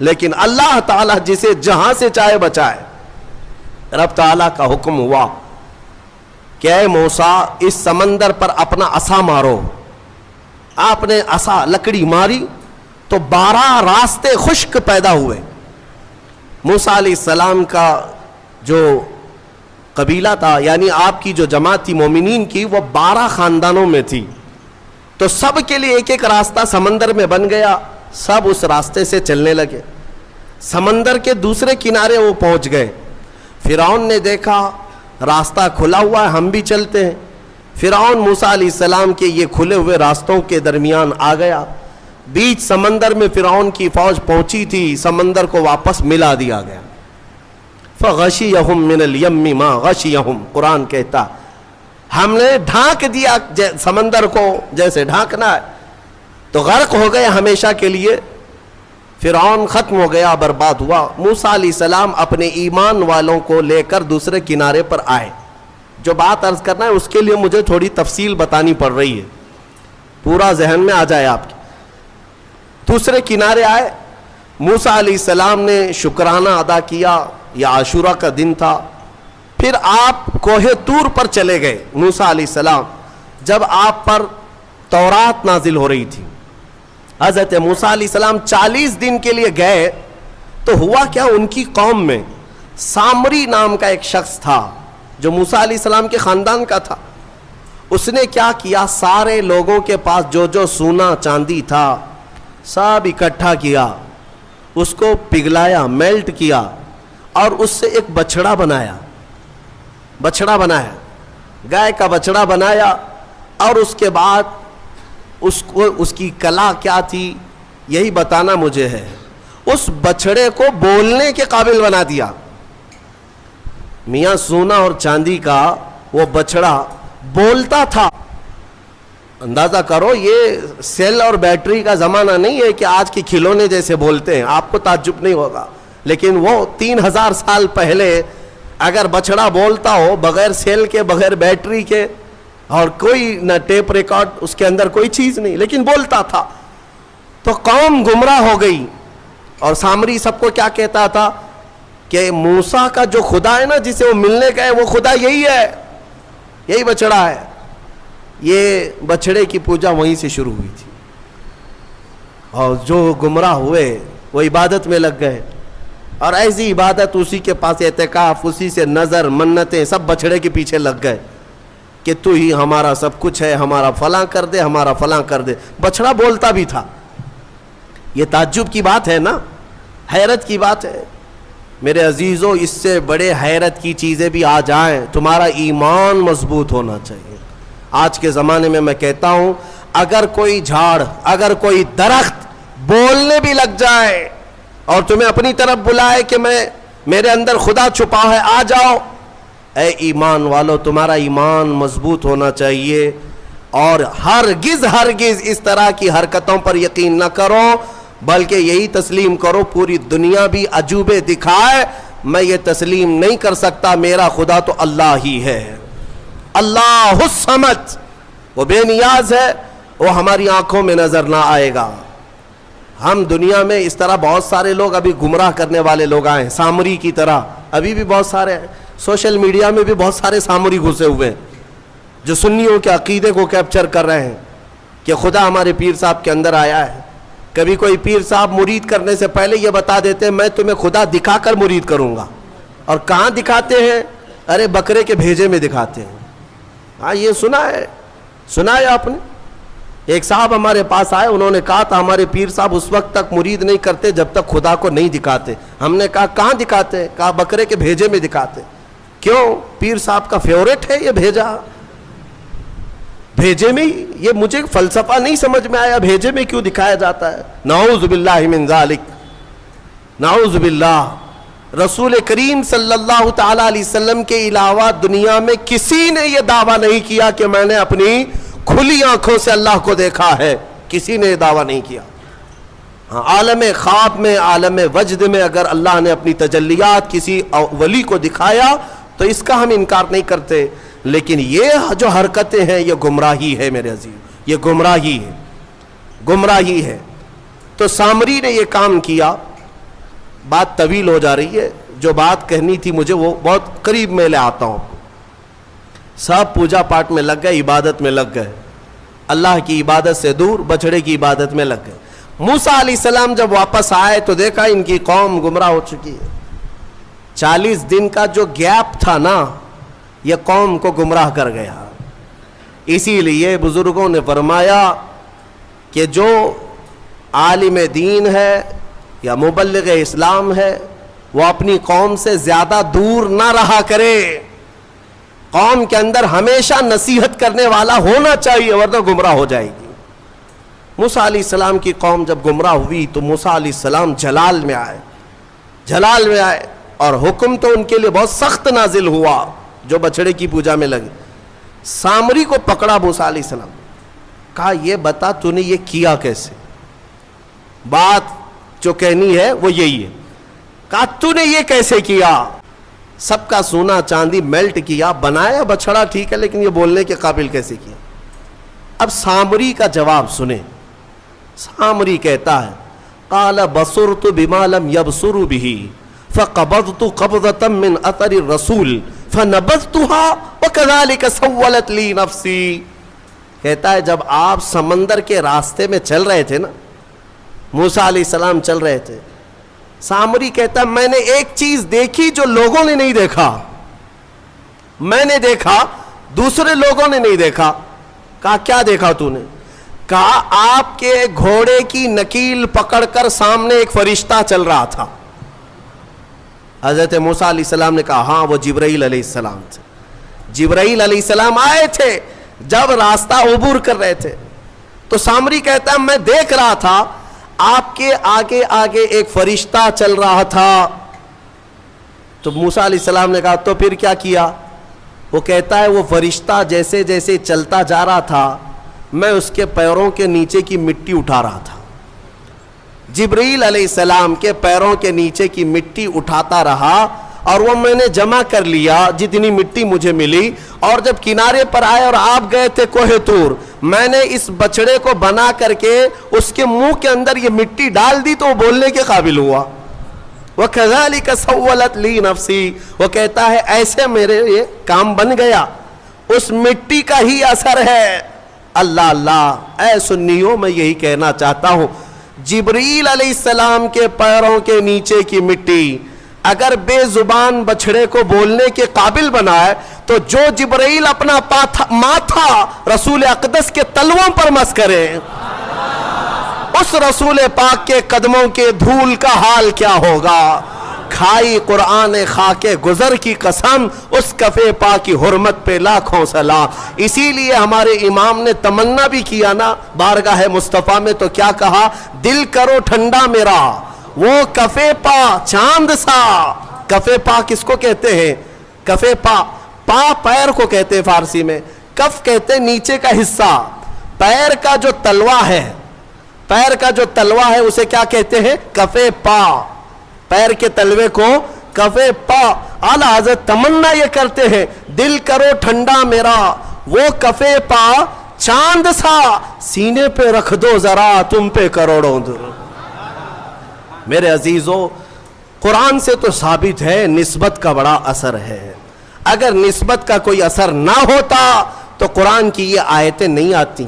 لیکن اللہ تعالیٰ جسے جہاں سے چاہے بچائے. رب تعالیٰ کا حکم ہوا کہ اے موسیٰ اس سمندر پر اپنا عصا مارو. آپ نے عصا لکڑی ماری تو 12 راستے خشک پیدا ہوئے. موسیٰ علیہ السلام کا جو قبیلہ تھا, یعنی آپ کی جو جماعت تھی مومنین کی, وہ 12 خاندانوں میں تھی, تو سب کے لیے ایک ایک راستہ سمندر میں بن گیا. سب اس راستے سے چلنے لگے. سمندر کے دوسرے کنارے وہ پہنچ گئے. فرعون نے دیکھا راستہ کھلا ہوا ہے, ہم بھی چلتے ہیں. فرعون موسیٰ علیہ السلام کے یہ کھلے ہوئے راستوں کے درمیان آ گیا. بیچ سمندر میں فرعون کی فوج پہنچی تھی, سمندر کو واپس ملا دیا گیا. فغشیہم من الیم ما غشیہم, قرآن کہتا ہم نے ڈھانک دیا سمندر کو جیسے ڈھانکنا ہے, تو غرق ہو گئے ہمیشہ کے لیے. فرعون ختم ہو گیا, برباد ہوا. موسیٰ علیہ السلام اپنے ایمان والوں کو لے کر دوسرے کنارے پر آئے. جو بات عرض کرنا ہے اس کے لیے مجھے تھوڑی تفصیل بتانی پڑ رہی ہے, پورا ذہن میں آ جائے آپ کے. دوسرے کنارے آئے, موسیٰ علیہ السلام نے شکرانہ ادا کیا. یہ عاشورہ کا دن تھا. پھر آپ کوہ طور پر چلے گئے موسیٰ علیہ السلام, جب آپ پر تورات نازل ہو رہی تھی. حضرت موسیٰ علیہ السلام 40 دن کے لیے گئے تو ہوا کیا, ان کی قوم میں سامری نام کا ایک شخص تھا جو موسیٰ علیہ السلام کے خاندان کا تھا. اس نے کیا کیا, سارے لوگوں کے پاس جو جو سونا چاندی تھا سب اکٹھا کیا, اس کو پگھلایا, میلٹ کیا, اور اس سے ایک بچڑا بنایا. گائے کا بچڑا بنایا. اور اس کے بعد اس کی کلا کیا تھی یہی بتانا مجھے ہے. اس بچڑے کو بولنے کے قابل بنا دیا. میاں سونا اور چاندی کا وہ بچڑا بولتا تھا. اندازہ کرو, یہ سیل اور بیٹری کا زمانہ نہیں ہے کہ آج کے کھلونے جیسے بولتے ہیں. آپ کو تعجب نہیں ہوگا, لیکن وہ 3000 سال پہلے اگر بچڑا بولتا ہو بغیر سیل کے, بغیر بیٹری کے, اور کوئی نہ ٹیپ ریکارڈ, اس کے اندر کوئی چیز نہیں, لیکن بولتا تھا, تو قوم گمراہ ہو گئی. اور سامری سب کو کیا کہتا تھا کہ موسیٰ کا جو خدا ہے نا, جسے وہ ملنے گئے, وہ خدا یہی ہے, یہی بچڑا ہے. یہ بچڑے کی پوجا وہیں سے شروع ہوئی تھی. اور جو گمراہ ہوئے وہ عبادت میں لگ گئے, اور ایسی عبادت, اسی کے پاس اعتکاف, اسی سے نظر, منتیں, سب بچڑے کے پیچھے لگ گئے کہ تو ہی ہمارا سب کچھ ہے, ہمارا فلاں کر دے, ہمارا فلاں کر دے. بچڑا بولتا بھی تھا. یہ تعجب کی بات ہے نا, حیرت کی بات ہے. میرے عزیزوں, اس سے بڑے حیرت کی چیزیں بھی آ جائیں, تمہارا ایمان مضبوط ہونا چاہیے. آج کے زمانے میں کہتا ہوں, اگر کوئی جھاڑ, اگر کوئی درخت بولنے بھی لگ جائے اور تمہیں اپنی طرف بلائے کہ میرے اندر خدا چھپا ہے, آ جاؤ, اے ایمان والو, تمہارا ایمان مضبوط ہونا چاہیے. اور ہرگز اس طرح کی حرکتوں پر یقین نہ کرو, بلکہ یہی تسلیم کرو, پوری دنیا بھی عجوبے دکھائے, میں یہ تسلیم نہیں کر سکتا, میرا خدا تو اللہ ہی ہے. اللہ الصمد, وہ بے نیاز ہے, وہ ہماری آنکھوں میں نظر نہ آئے گا. ہم دنیا میں اس طرح بہت سارے لوگ ابھی گمراہ کرنے والے لوگ آئے ہیں, سامری کی طرح ابھی بھی بہت سارے ہیں. سوشل میڈیا میں بھی بہت سارے سامری گھسے ہوئے ہیں جو سنیوں کے عقیدے کو کیپچر کر رہے ہیں کہ خدا ہمارے پیر صاحب کے اندر آیا ہے. کبھی کوئی پیر صاحب مرید کرنے سے پہلے یہ بتا دیتے ہیں میں تمہیں خدا دکھا کر مرید کروں گا. اور کہاں دکھاتے ہیں؟ ارے بکرے کے بھیجے میں دکھاتے ہیں. ہاں, یہ سنا ہے آپ نے. ایک صاحب ہمارے پاس آئے, انہوں نے کہا تھا ہمارے پیر صاحب اس وقت تک مرید نہیں کرتے جب تک خدا کو نہیں دکھاتے. ہم نے کہا کہاں دکھاتے؟ کہا بکرے کے بھیجے میں دکھاتے. کیوں؟ پیر صاحب کا فیورٹ ہے یہ بھیجا, بھیجے میں. یہ مجھے فلسفہ نہیں سمجھ میں آیا, بھیجے میں کیوں دکھایا جاتا ہے؟ نعوذ باللہ من ذالک, نعوذ باللہ. رسول کریم صلی اللہ تعالی علیہ وسلم کے علاوہ دنیا میں کسی نے یہ دعویٰ نہیں کیا کہ میں نے اپنی کھلی آنکھوں سے اللہ کو دیکھا ہے. کسی نے یہ دعویٰ نہیں کیا. ہاں, عالم خواب میں, عالم وجد میں اگر اللہ نے اپنی تجلیات کسی ولی کو دکھایا تو اس کا ہم انکار نہیں کرتے, لیکن یہ جو حرکتیں ہیں یہ گمراہی ہے میرے عزیز, یہ گمراہی ہے. تو سامری نے یہ کام کیا, بات طویل ہو جا رہی ہے, جو بات کہنی تھی مجھے وہ بہت قریب میں لے آتا ہوں. سب پوجا پاٹ میں لگ گئے, عبادت میں لگ گئے, اللہ کی عبادت سے دور بچڑے کی عبادت میں لگ گئے. موسیٰ علیہ السلام جب واپس آئے تو دیکھا ان کی قوم گمراہ ہو چکی ہے. 40 دن کا جو گیپ تھا نا, یہ قوم کو گمراہ کر گیا. اسی لیے بزرگوں نے فرمایا کہ جو عالم دین ہے یا مبلغ اسلام ہے وہ اپنی قوم سے زیادہ دور نہ رہا کرے. قوم کے اندر ہمیشہ نصیحت کرنے والا ہونا چاہیے, ورنہ گمراہ ہو جائے گی. موسیٰ علیہ السلام کی قوم جب گمراہ ہوئی تو موسیٰ علیہ السلام جلال میں آئے اور حکم تو ان کے لیے بہت سخت نازل ہوا جو بچڑے کی پوجا میں لگے. سامری کو پکڑا موسیٰ علیہ السلام, کہا یہ بتا تو نے یہ کیا کیسے, بات جو کہنی ہے وہ یہی ہے. کہا تو نے یہ کیسے کیا, سب کا سونا چاندی میلٹ کیا, بنایا بچڑا ٹھیک ہے, لیکن یہ بولنے کے قابل کیسے کیا. اب سامری کا جواب سنیں. سامری کہتا ہے قال بصرت بما لم يبصروا به فقبضت قبضة من اثر الرسول فنبذتها وكذلك سولت لي نفسي. کہتا ہے جب آپ سمندر کے راستے میں چل رہے تھے نا, موسیٰ علیہ السلام چل رہے تھے, سامری کہتا ہے میں نے ایک چیز دیکھی جو لوگوں نے نہیں دیکھا, میں نے دیکھا دوسرے لوگوں نے نہیں دیکھا. کہا کیا دیکھا تو نے؟ کہا آپ کے گھوڑے کی نکیل پکڑ کر سامنے ایک فرشتہ چل رہا تھا. حضرت موسیٰ علیہ السلام نے کہا ہاں وہ جبرائیل علیہ السلام تھے. جبرائیل علیہ السلام آئے تھے جب راستہ عبور کر رہے تھے. تو سامری کہتا ہے میں دیکھ رہا تھا آپ کے آگے آگے ایک فرشتہ چل رہا تھا. تو موسیٰ علیہ السلام نے کہا تو پھر کیا کیا؟ وہ کہتا ہے وہ فرشتہ جیسے جیسے چلتا جا رہا تھا میں اس کے پیروں کے نیچے کی مٹی اٹھا رہا تھا. جبرائیل علیہ السلام کے پیروں کے نیچے کی مٹی اٹھاتا رہا اور وہ میں نے جمع کر لیا جتنی مٹی مجھے ملی. اور جب کنارے پر آئے اور آپ گئے تھے کوہ طور, میں نے اس بچڑے کو بنا کر کے اس کے منہ کے اندر یہ مٹی ڈال دی تو وہ بولنے کے قابل ہوا. وَكَذَلِكَ سَوَّلَتْ لِي نَفْسِي. وہ کہتا ہے ایسے میرے یہ کام بن گیا, اس مٹی کا ہی اثر ہے. اللہ اللہ اے سنیوں میں یہی کہنا چاہتا ہوں, جبرائیل علیہ السلام کے پیروں کے نیچے کی مٹی اگر بے زبان بچڑے کو بولنے کے قابل بنائے تو جو جبرائیل اپنا ماتھا رسول اقدس کے تلووں پر مس کرے, اس رسول پاک کے قدموں کے دھول کا حال کیا ہوگا. کھائی قرآن خاک گزر کی قسم, اس کفے پاک کی حرمت پہ لاکھوں سلام. اسی لیے ہمارے امام نے تمنا بھی کیا نا بارگاہ مصطفیٰ میں, تو کیا کہا, دل کرو ٹھنڈا میرا وہ کفے پا چاند سا. کفے پا کس کو کہتے ہیں؟ کفے پا, پا پیر کو کہتے ہیں فارسی میں, کف کہتے ہیں نیچے کا حصہ. پیر کا جو تلوا ہے, پیر کا جو تلوا ہے اسے کیا کہتے ہیں؟ کفے پا. پیر کے تلوے کو کفے پا. اعلیٰ حضرت تمنا یہ کرتے ہیں دل کرو ٹھنڈا میرا وہ کفے پا چاند سا, سینے پہ رکھ دو ذرا تم پہ کروڑوں در. میرے عزیزو, قرآن سے تو ثابت ہے نسبت کا بڑا اثر ہے. اگر نسبت کا کوئی اثر نہ ہوتا تو قرآن کی یہ آیتیں نہیں آتی.